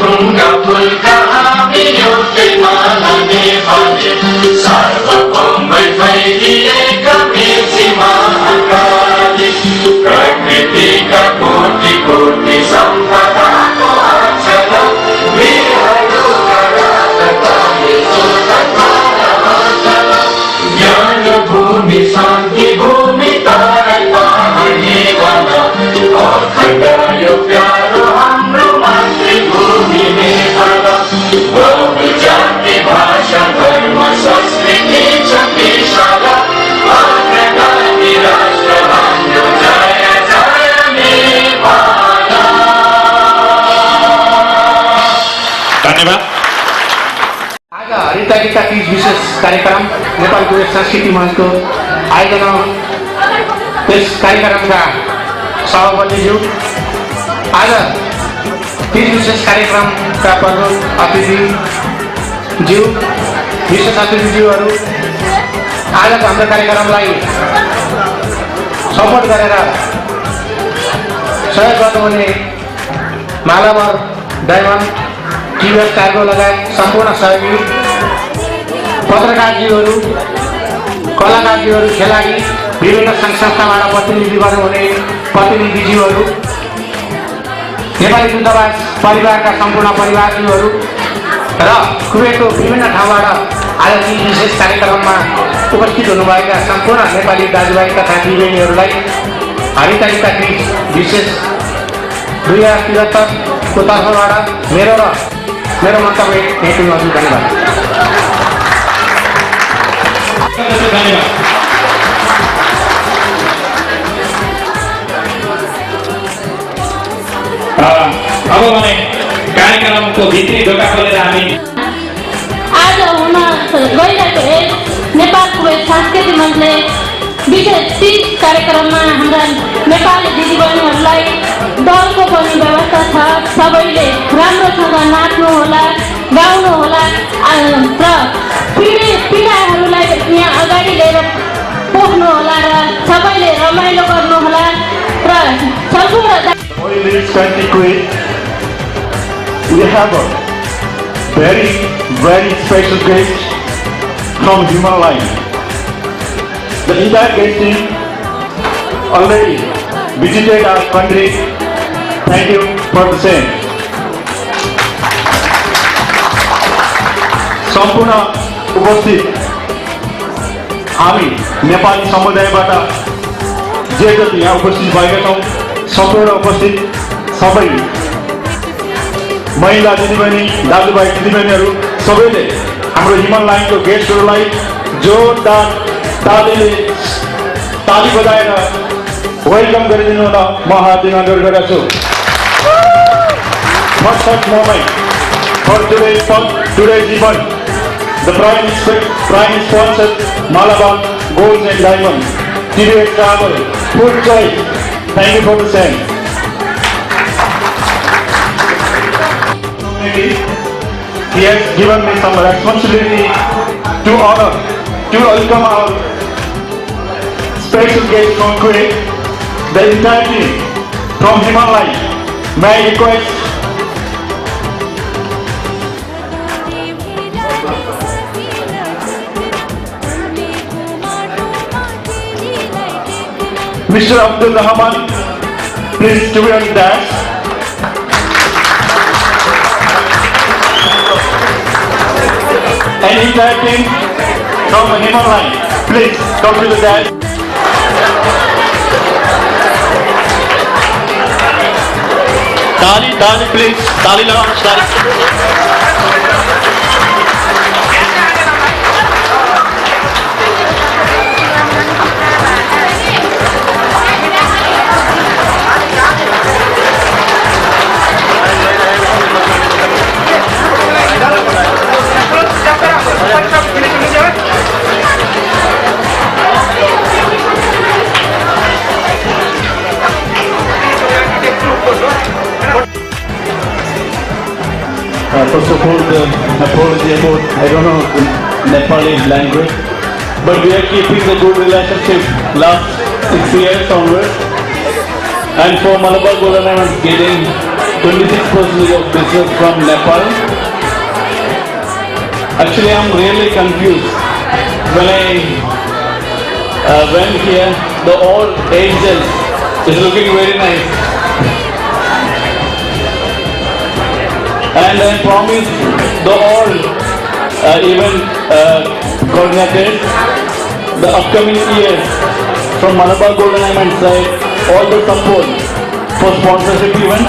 थुङ्गा फुलका हामी एउटै माला नेपाली सार्वभौमै फैलिएका मेची महाकाली प्रकृतिका कोटि कोटि सम्पदाको अक्षर वीरहरूका रातकाली सुल्तान ज्ञान भूमि शान्ति भूमि तारै पाहाडी वन अखण्ड यो प्यारो हाम्रो मातृभूमि नेपाल बहु जाति भाषा धर्म संस्कृति छ विशाल अग्रगामी राष्ट्र हाम्रो जय जय नेपाल। धन्यवाद। आज हरितालिका तीज विशेष कार्यक्रम नेपालको संस्कृति मञ्चको आयोजना त्यस कार्यक्रमका सभापतिज्यू आज तीज विशेष कार्यक्रमका प्रमुख अतिथिज्यू विशेष अतिथिज्यूहरू आजको हाम्रो कार्यक्रमलाई सपोर्ट गरेर सहयोग गर्नुहुने मालावर डायमन्ड टिभीएस कार्गो लगायत सम्पूर्ण सहयोगी पत्रकारजीहरू कलाकारजीहरू खेलाडी विभिन्न सङ्घ संस्थाबाट प्रतिनिधि गर्नुहुने प्रतिनिधिज्यूहरू नेपाली दूतावास परिवारका सम्पूर्ण परिवारज्यूहरू र कुवेतको विभिन्न ठाउँबाट आज यी विशेष कार्यक्रममा उपस्थित हुनुभएका सम्पूर्ण नेपाली दाजुभाइ तथा दिदीबहिनीहरूलाई हरितालिका तीज विशेष 2073 को तर्फबाट मेरो मन्तव्य हेतुमा धन्यवाद। अब भने कार्यक्रमको भित्री ढोका खोलेर हामी आज हुन गइरहेको नेपाल कुवेत सांस्कृतिक मञ्चले विशेष तीज कार्यक्रममा हाम्रा नेपाली दिदीबहिनीहरूलाई दलको पनि व्यवस्था छ। सबैले राम्रोसँग नाच्नु होला, गाउनु होला र पीडाहरूलाई यहाँ अगाडि लिएर पोख्नु होला र सबैले रमाइलो गर्नु होला र सम्पूर्ण we have a very special guest from Himalaya. The entire guest team already visited our country. Thank you for the same. सम्पूर्ण उपस्थित हामी नेपाली समुदायबाट जे जति यहाँ उपस्थित भएका छौँ सम्पूर्ण उपस्थित सबै महिला दिदीबहिनी दाजुभाइ दिदीबहिनीहरू सबैले हाम्रो हिमाल लाइनको गेस्टहरूलाई जोरदार ताली बजाएर वेलकम गरिदिनु होला म हार्दिक अनुरोध गर्दछु। First moment for today's event, the prime sponsor Malabar Gold and Diamond, TVS Travel, Food Choice. Thank you for the same. He has given me some responsibility to welcome our special guest from Kuwait, the entire team from Himalaya. May I request Mr. Abdul Rahman, please to be on dash. And entire team from Himalaya, please come to the dash. Tali, please. Tali लगाउनुहोस् ताली। First of all, the apology about, I don't know the Nepali language, but we are keeping the good relationship last 6 years onwards. And for Malabar Gold and Diamond getting 26% of business from Nepal. Actually, I'm really confused. When I went here, the old angel is looking very nice. And I promised the old event coordinators the upcoming years from Malabar Golden Diamond side all the support for sponsorship event.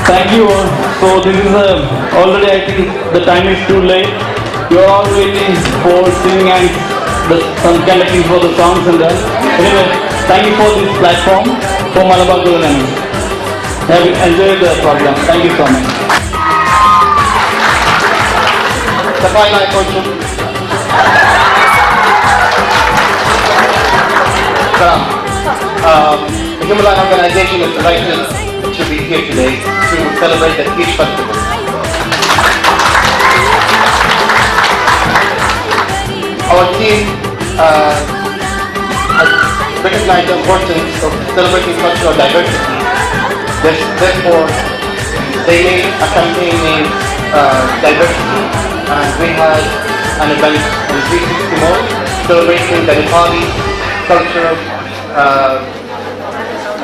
Thank you all. So this is already I think the time is too late. You are all waiting for singing and some conducting for the songs and that. Anyway, thank you for this platform for Malabar Golden Diamond. Have enjoyed the program. Thank you so much. तपाईँलाई खोज्छु the Himalayan organization is delighted to be here today to celebrate the Teach Festival. Our team has recognized the importance of celebrating cultural diversity. Therefore, they made a campaign named Diversity, and we had an event in 360 Mall celebrating the Nepali cultural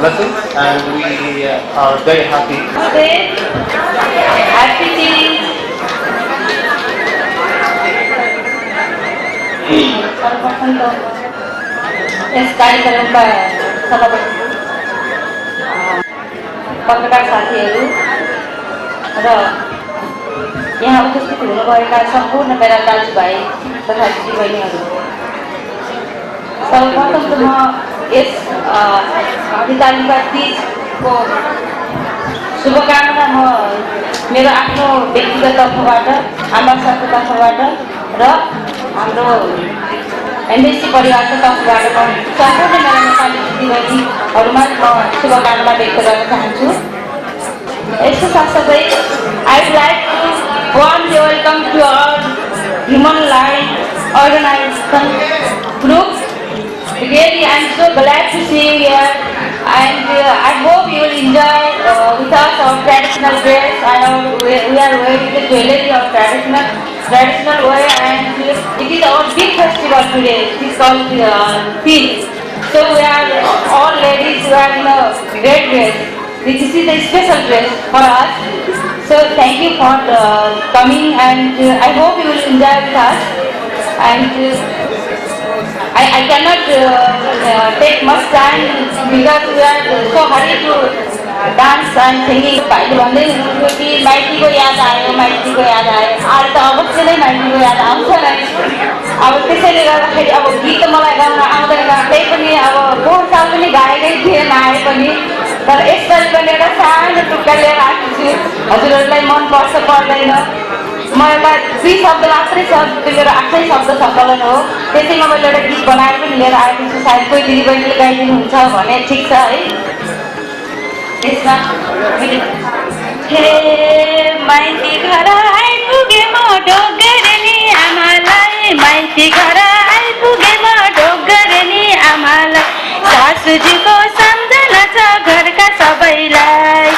lessons, and we are very happy. सर्वप्रथम तो यस कार्यक्रमका सभापति पत्रकार साथीहरू र यहाँ उपस्थित हुनुभएका सम्पूर्ण मेरा दाजुभाइ तथा दिदीबहिनीहरू, सर्वप्रथम त म यस हरितालिका तीजको शुभकामना म मेरो आफ्नो व्यक्तिगत तर्फबाट, आमा साथीको तर्फबाट र हाम्रो एमएससी परिवारको तर्फबाट म सम्पूर्ण मेरा नेपाली दिदीबहिनीहरूमा म शुभकामना व्यक्त गर्न चाहन्छु। यसको साथसाथै I would like to warmly welcome to our human life organization group. Really, I am so glad to see you here, and I hope you will enjoy with us our traditional dress, and we are wearing the jewelry of traditional way, and it is our big festival today. It is called Teej. So we are all ladies wearing a red dress. This is a special dress for us. So thank you for coming, and I hope you will enjoy with us. And I cannot take much time because we are so hurried to dance and singing. भाइले भन्दै हुनुहुन्थ्यो कि माइतीको याद आयो, माइतीको याद आयो। आज त अवश्य नै माइतीको याद आउँछ नै। अब त्यसैले गर्दाखेरि अब गीत त मलाई गाउन आउँदैन, त्यही पनि अब पोहोर साल पनि गाएकै थिएँ नआए पनि, तर यसपालि पनि एउटा सानो टुक्का लिएर आएको छु। हजुरहरूलाई मन पर्छ पर्दैन, म एउटा 2 शब्द मात्रै छ, त्यो मेरो आफ्नै शब्द सङ्कलन हो, त्यसैमा मैले एउटा गीत बनाएर पनि लिएर आएको छु। सायद कोही दिदीबहिनीले गाइदिनुहुन्छ भने ठिक छ है। यसमा हे माइती घर आइपुगे म डोगरनी आमालाई, माइती घर आइपुगे म डोगरनी आमालाई, सासूजीको सम्झना छ घरका सबैलाई,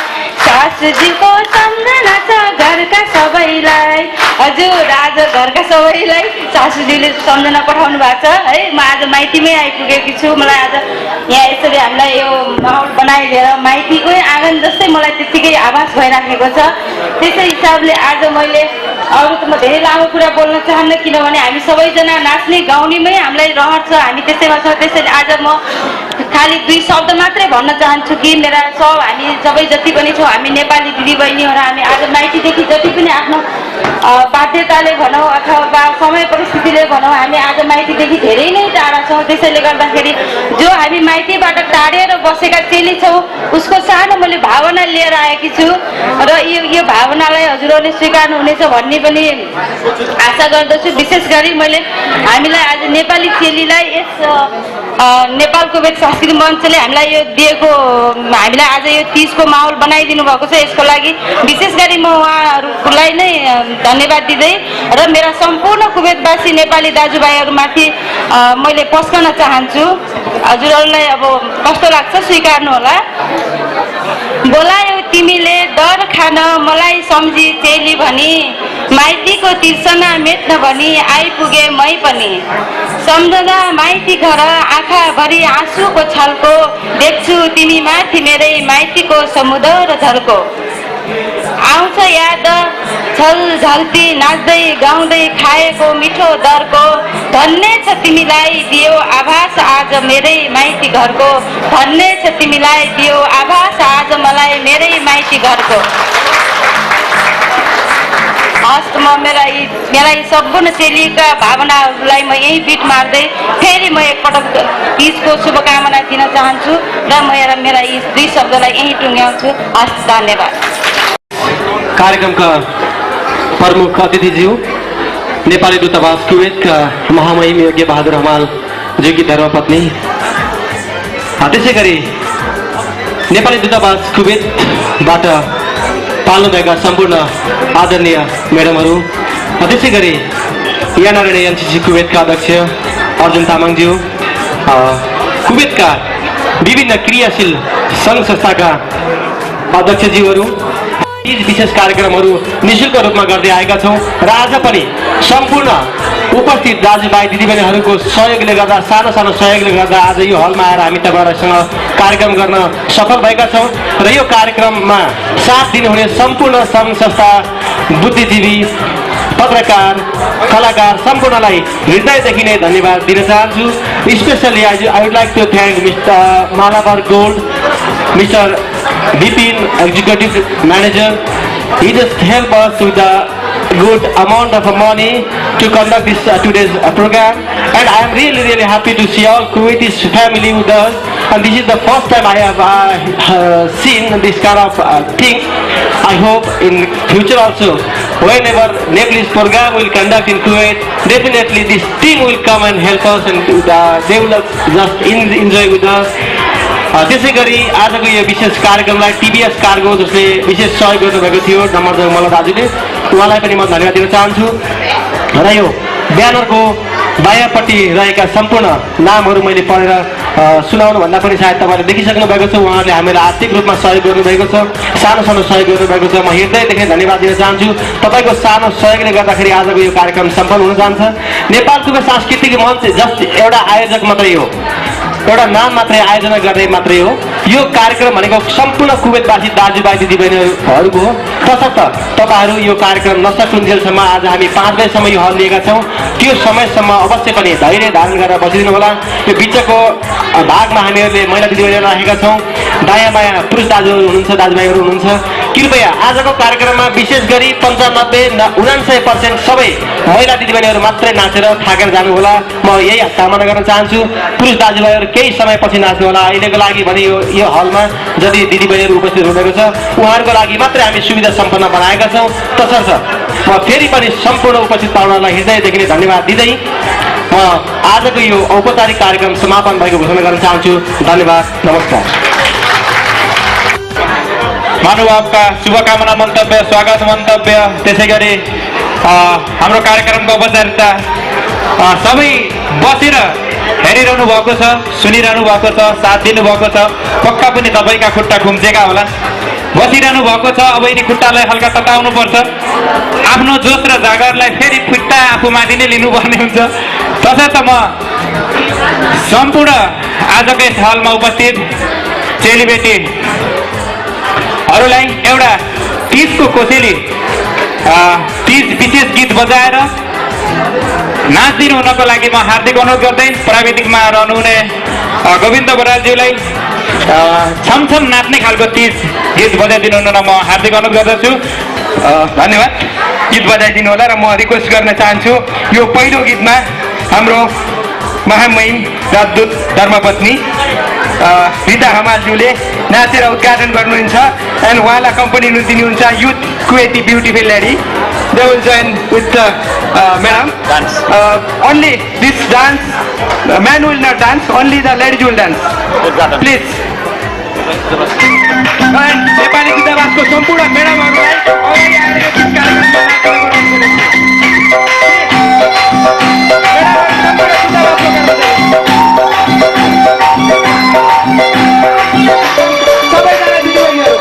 सासूजीको सम्झना छ घरका सबैलाई। हजुर आज घरका सबैलाई सासूजीले सम्झना पठाउनु भएको छ है। म आज माइतीमै आइपुगेकी छु। मलाई आज यहाँ यसरी हामीलाई यो माहौल बनाइदिएर माइतीकै आँगन जस्तै मलाई त्यतिकै आभास भइराखेको छ। त्यसै हिसाबले आज मैले अरू त म धेरै लामो कुरा बोल्न चाहन्न, किनभने हामी सबैजना नाच्ने गाउनेमै हामीलाई रहर छ, हामी त्यसैमा छौँ। त्यसैले आज म खालि 2 शब्द मात्रै भन्न चाहन्छु कि मेरा हामी सबै जति पनि छौँ, हामी नेपाली दिदीबहिनीहरू, हामी आज माइतीदेखि जति पनि आफ्नो बाध्यताले भनौँ अथवा समय परिस्थितिले भनौँ, हामी आज माइतीदेखि धेरै नै टाढा छौँ। त्यसैले गर्दाखेरि जो हामी माइतीबाट टाढेर बसेका चेली छौँ, उसको सानो मैले भावना लिएर आएकी छु र यो भावनालाई हजुरहरूले स्वीकार्नुहुनेछ भन्ने पनि आशा गर्दछु। विशेष गरी मैले हामीलाई आज नेपाली चेलीलाई यस नेपालको वेद संस्कृति मञ्चले हामीलाई यो दिएको, हामीलाई आज यो तीजको माहौल बनाइदिनु भएको छ, यसको लागि विशेष गरी म उहाँहरूलाई नै धन्यवाद दिँदै र मेरा सम्पूर्ण कुवेतवासी नेपाली दाजुभाइहरूमाथि मैले पस्कन चाहन्छु। हजुरहरूलाई अब कस्तो लाग्छ स्वीकार्नु होला। बोलायौ तिमीले दर खान मलाई सम्झी चेली भनी माइतीको तिर्सना मेट्न भनी आइपुगे मै पनि सम्झना माइती घर आँखाभरि आँसुको छलको देख्छु तिमी माथि मेरै माइतीको समुद्र झल्को आउँछ याद छल झल्ती नाच्दै गाउँदै खाएको मिठो दरको धन्य छ तिमीलाई दियो आभास आज मेरै माइती घरको धन्य छ तिमीलाई दियो आभास आज मलाई मेरै माइती घरको हस्त म मेरा यी सम्पूर्ण चेलीका भावनाहरूलाई म यही बिट मार्दै फेरि म एकपटक तीजको शुभकामना दिन चाहन्छु र मेरा यी दुई शब्दलाई यही टुङ्ग्याउँछु। हस्त धन्यवाद। कार्यक्रमका प्रमुख अतिथिज्यू नेपाली दूतावास कुवेतका महामहिम योग्य बहादुर हमाल ज्यूकी धर्मपत्नी, त्यसै गरी नेपाली दूतावास कुवेतबाट पाल्नुभएका सम्पूर्ण आदरणीय म्याडमहरू, त्यसै गरी यानारायण एनसीसी कुवेतका अध्यक्ष अर्जुन तामाङज्यू, कुवेतका विभिन्न क्रियाशील सङ्घ संस्थाका अध्यक्षज्यूहरू, विशेष कार्यक्रमहरू निःशुल्क रूपमा गर्दै आएका छौँ र आज पनि सम्पूर्ण उपस्थित दाजुभाइ दिदीबहिनीहरूको सहयोगले गर्दा सानो सानो सहयोगले गर्दा आज यो हलमा आएर हामी तपाईँहरूसँग कार्यक्रम गर्न सफल भएका छौँ र यो कार्यक्रममा साथ दिनुहुने सम्पूर्ण सङ्घ संस्था, बुद्धिजीवी, पत्रकार, कलाकार सम्पूर्णलाई हृदयदेखि नै धन्यवाद दिन चाहन्छु। Specially I would like to thank mister Malabar gold, mister Vipin, Executive Manager. He just helped us with a good amount of money to conduct this today's program, and I am really happy to see all Kuwaitis family with us. And this is the first time I have seen this kind of thing. I hope in future also, whenever Nepalese program will conduct in Kuwait, definitely this team will come and help us, and they will just enjoy with us. त्यसै गरी आजको यो विशेष कार्यक्रमलाई TVS cargo जसले विशेष सहयोग गर्नुभएको थियो नम्बर मलाई दाजुले, उहाँलाई पनि म धन्यवाद दिन चाहन्छु र यो ब्यानरको बायाँपट्टि रहेका सम्पूर्ण नामहरू मैले पढेर सुनाउनु भन्दा पनि सायद तपाईँले देखिसक्नु भएको छ। उहाँहरूले हामीलाई आर्थिक रूपमा सहयोग गर्नुभएको छ, सानो सानो सहयोग गर्नुभएको छ। म हृदयदेखि धन्यवाद दिन चाहन्छु। तपाईँको सानो सहयोगले गर्दाखेरि आजको यो कार्यक्रम सम्पन्न हुन जान्छ। नेपालको सांस्कृतिक मञ्च जस्ट एउटा आयोजक मात्रै हो, एउटा नाम मात्रै आयोजना गर्ने मात्रै हो। यो कार्यक्रम भनेको सम्पूर्ण कुवेतवासी दाजुभाइ दिदीबहिनीहरूको हो। तसर्थ तपाईँहरू यो कार्यक्रम नसकुन्जेलसम्म आज हामी 5 बजेसम्म यो हल लिएका छौँ, त्यो समयसम्म अवश्य पनि धैर्य धारण गरेर बसिदिनु होला। यो बिचको भागमा हामीहरूले महिला दिदीबहिनीहरू राखेका छौँ, दायाँ बायाँ पुरुष दाजुहरू हुनुहुन्छ, दाजुभाइहरू हुनुहुन्छ। कृपया आजको कार्यक्रममा विशेष गरी 95-99% सबै महिला दिदीबहिनीहरू मात्रै नाचेर थाकेर जानुहोला। म यही कामना गर्न चाहन्छु। पुरुष दाजुभाइहरू केही समयपछि नाच्नु होला। अहिलेको लागि भने यो हलमा जति दिदीबहिनीहरू उपस्थित हुनुभएको छ उहाँहरूको लागि मात्रै हामी सुविधा सम्पन्न बनाएका छौँ। तसर्थ म फेरि पनि सम्पूर्ण उपस्थित पाहुनालाई हृदयदेखि नै धन्यवाद दिँदै म आजको यो औपचारिक कार्यक्रम समापन भएको घोषणा गर्न चाहन्छु। धन्यवाद, नमस्कार। महानुभावका शुभकामना मन्तव्य, स्वागत मन्तव्य, त्यसै गरी हाम्रो कार्यक्रमको औपचारिकता सबै बसेर हेरिरहनु भएको छ, सुनिरहनु भएको छ, साथ दिनुभएको छ। पक्का पनि तपाईँका खुट्टा खुम्चेका होला। बसिरहनु भएको छ, अब यिनी खुट्टालाई हल्का तताउनु पर्छ। आफ्नो जोस र जागरलाई फेरि खुट्टा आफूमाथि नै लिनुपर्ने हुन्छ। तसर्थ म सम्पूर्ण आजको यस हलमा उपस्थित चेलीबेटीहरूलाई एउटा तीजको कोसेली तीज विशेष गीत बजाएर नाच्दिनु हुनको लागि म हार्दिक अनुरोध गर्दै प्राविधिकमा रहनुहुने गोविन्द बरालज्यूलाई छमछम नाच्ने खालको तीज गीत बजाइदिनु हुन म हार्दिक अनुरोध गर्दछु। धन्यवाद। गीत बजाइदिनु होला र म रिक्वेस्ट गर्न चाहन्छु यो पहिलो गीतमा हाम्रो महामहिम राजदूत धर्मपत्नी रिता हमालज्यूले नाचेर उद्घाटन गर्नुहुन्छ एन्ड उहाँलाई कम्पनी दिनुहुन्छ youth Kuwaiti beautiful lady. They will join with the madam. Only this dance, man will not dance, only the ladies will dance. Please. And Nepali दूतावासको सम्पूर्ण म्याडमहरूलाई अगाडि आएर यो गीत कार्यक्रममा सबैजना दिदीबहिनीहरू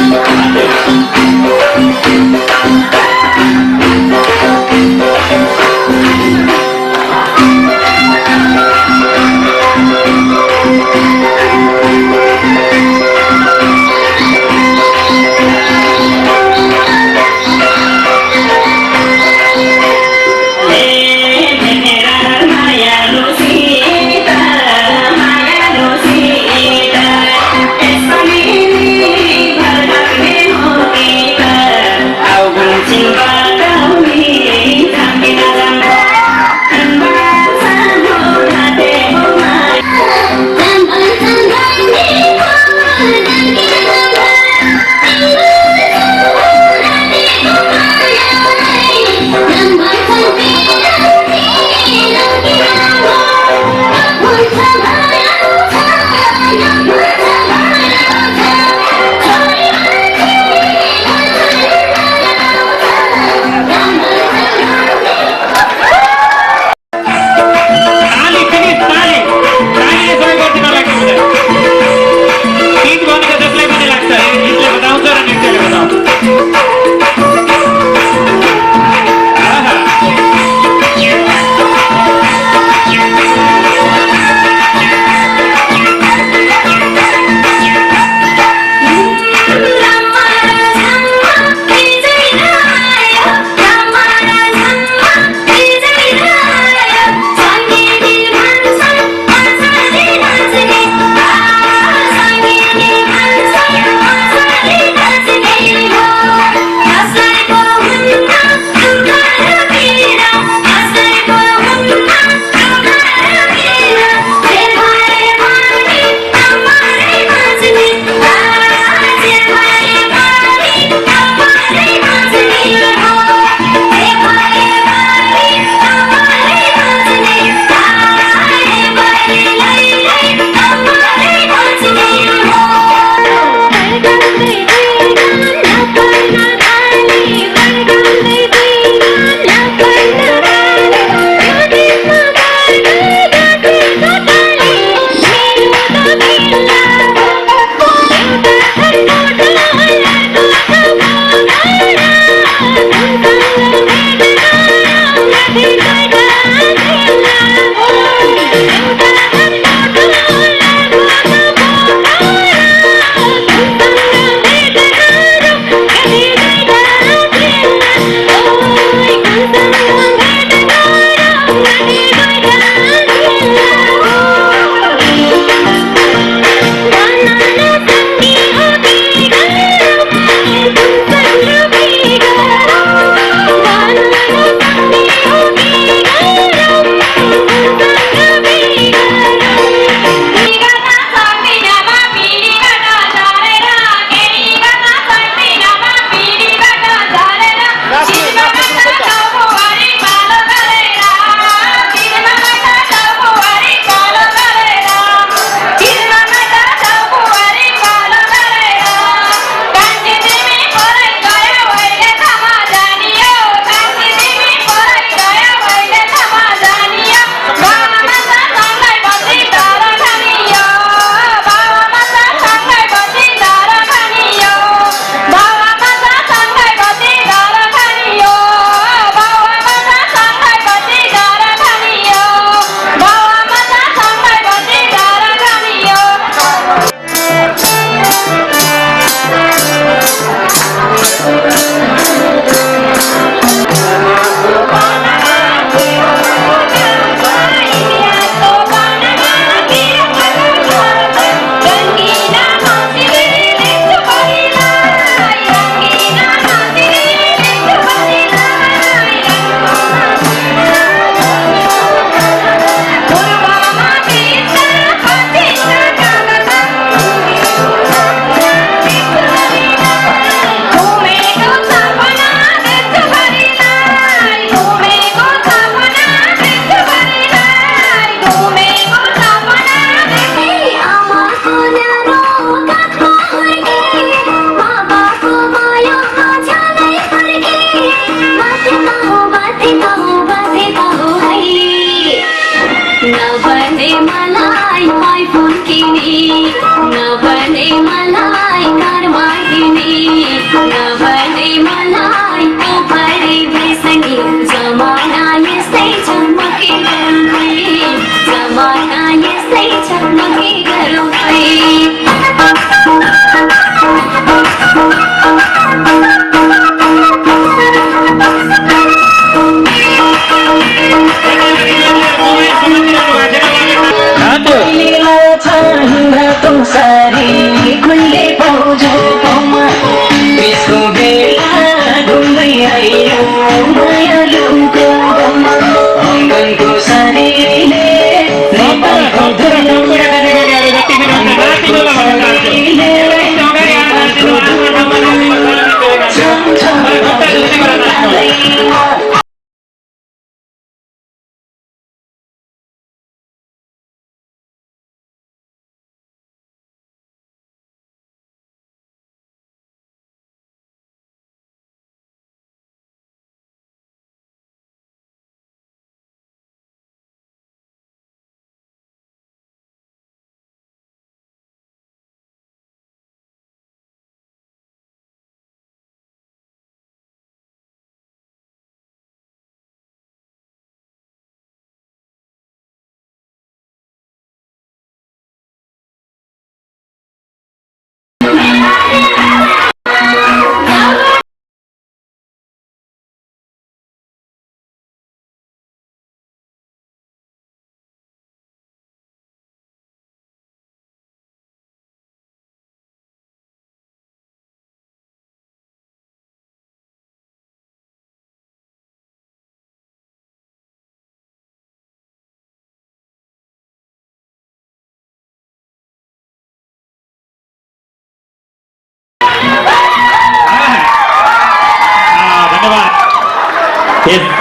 Thank you. मलाई घरमा दिने नभर्दै मलाई तँ भरे बिर्सने जमाना यस्तै छ म के गरौँ खै जमाना यस्तै छ म के गरौँ सारी खुल्ले पाउँछौँ त्यसको बेला घुम्दै आइयो मायालुको अङ्गनको सारीले नेपालको जोशीले आयो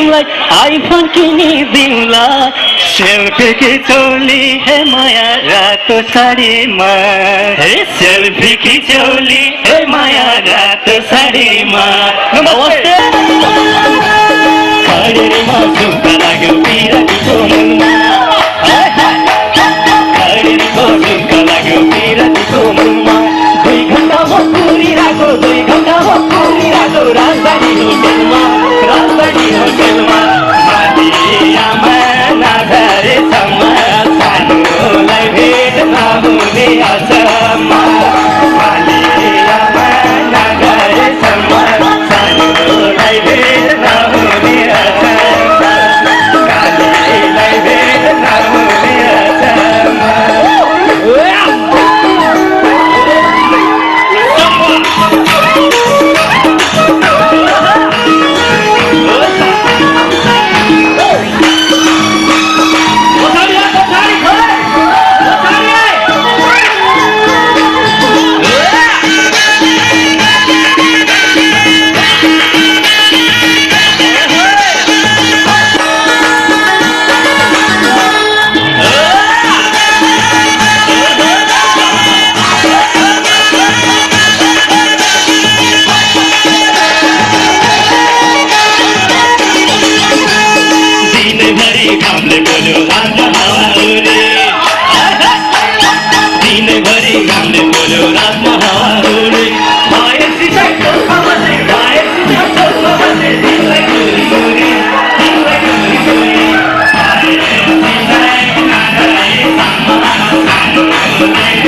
तिमीलाई आइफोन किनिदिउँला सेल्फी खिचौली हे माया रातो साडीमा हे सेल्फी खिचौली हे माया रातो साडीमा खडेरीमा झुम्का लाग्यो पिरातीको मुनमा खडेरीको झुम्का लाग्यो पिरातीको मुनमा 2 घण्टा म कुरिरहेको 2 घण्टा म कुरिरहेको राजधानी होटेलमा मानियामा नधरेसम्म सानोलाई भेट नहुने अचम्म मानियामा नधरेसम्म सानोलाई भेट नहुने अचम्म कालीलाई भेट नहुने अचम्म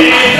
Hey!